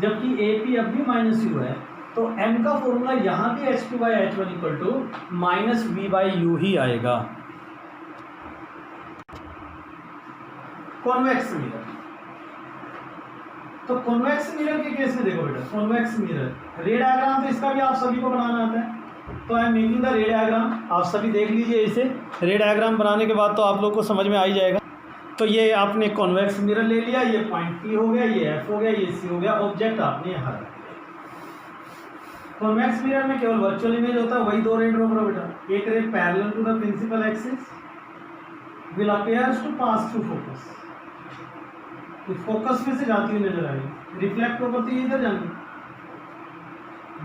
[SPEAKER 1] जबकि ए पी अब भी माइनस यू है, तो m का फॉर्मूला यहाँ भी h2/h1 = -v/u ही आएगा। कॉन्वेक्स मिरर, तो कॉन्वेक्स मिरर के केस में देखो बेटा, कॉन्वेक्स मिरर रे डायग्राम तो इसका भी आप सभी को बनाना आता है, तो I am making the ray diagram. आप सभी देख लीजिए इसे, रे डायग्राम बनाने के बाद तो आप लोग को समझ में आ ही जाएगा। तो ये आपने कॉन्वेक्स मिरर ले लिया, ये पॉइंट P हो गया, ये F हो गया, ये C हो गया, ऑब्जेक्ट आपने यहाँ रख दिया। कॉन्वेक्स मिरर में केवल वर्चुअल इमेज होता है, वही दो रे ड्रॉ करो बेटा। एक ray parallel to the principal axis will appears to pass through focus, तो फोकस में से जाती हुई नजर आएगी, रिफ्लेक्ट प्रॉपर्टी इधर जाएंगी।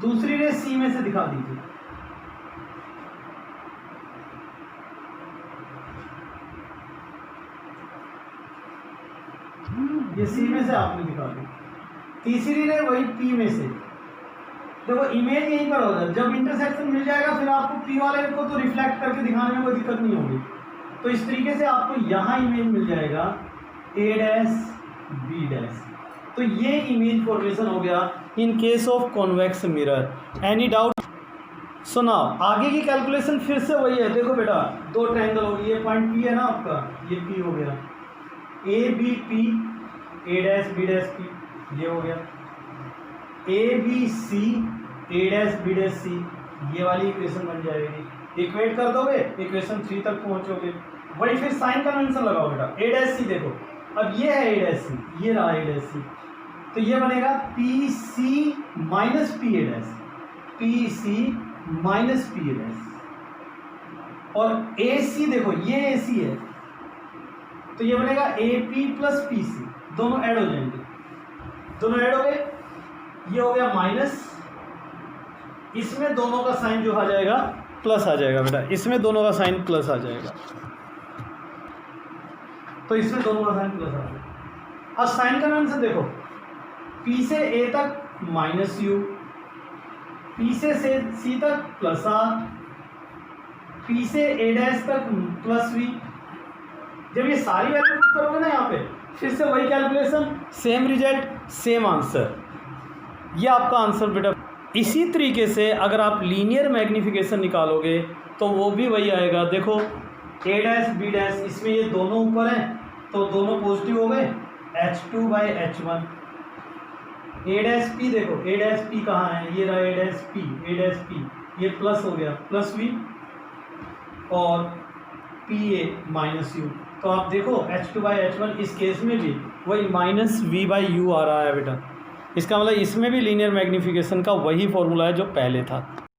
[SPEAKER 1] दूसरी रे सी में से दिखा दीजिए, ये सी में से आपने दिखा दी। तीसरी रे वही पी में से, देखो इमेज यहीं पर होगा, जब इंटरसेक्शन मिल जाएगा फिर आपको पी वाले को तो रिफ्लेक्ट करके दिखाने में कोई दिक्कत नहीं होगी। तो इस तरीके से आपको यहाँ इमेज मिल जाएगा ए डैश बी डैश, तो ये इमेज फॉर्मेशन हो गया in case of convex mirror. Any doubt? So now आगे की कैलकुलेशन फिर से वही है। देखो बेटा दो ट्रायंगल हो गई, ये पॉइंट पी है ना आपका, ये पी हो गया, A B P, A dash B dash P, ये हो गया, A B C, A dash B dash C, ये वाली इक्वेशन बन जाएगी। इक्वेट कर दोगे, इक्वेशन 3 तक पहुंचोगे। वही फिर साइन कन्वेंशन लगाओ बेटा। ए डैश सी देखो, अब ये है ए डैश सी, ये रहा ए डैश सी, तो ये बनेगा P C minus P A dash, P C minus P A dash. और ए सी देखो, ये ए सी है, तो ये बनेगा A P plus P C, दोनों ऐड हो जाएंगे, दोनों ऐड हो गए, ये हो गया माइनस, इसमें दोनों का साइन जो आ जाएगा प्लस आ जाएगा बेटा, इसमें दोनों का साइन प्लस आ जाएगा, तो इसमें दोनों का साइन प्लस आ जाएगा। अब साइन कन्वेंशन देखो, पी से ए तक माइनस यू, पी से सी तक प्लस आर, पी से ए डैश तक प्लस वी, जब ये सारी वैल्यू पुट करोगे ना यहाँ पे, फिर से वही calculation, same result, same answer, ये आपका आंसर बेटा। इसी तरीके से अगर आप लीनियर मैग्नीफिकेशन निकालोगे तो वो भी वही आएगा। देखो a डैश b डैश, इसमें ये दोनों ऊपर हैं तो दोनों पॉजिटिव हो गए, h2/h1। a डैश p, देखो a डैश p कहाँ है, ये रहा a डैश p, ये प्लस हो गया, प्लस v और pa-u। तो आप देखो h2/h1 इस केस में भी वही -v/u आ रहा है बेटा। इसका मतलब इसमें भी लीनियर मैग्नीफिकेशन का वही फॉर्मूला है जो पहले था।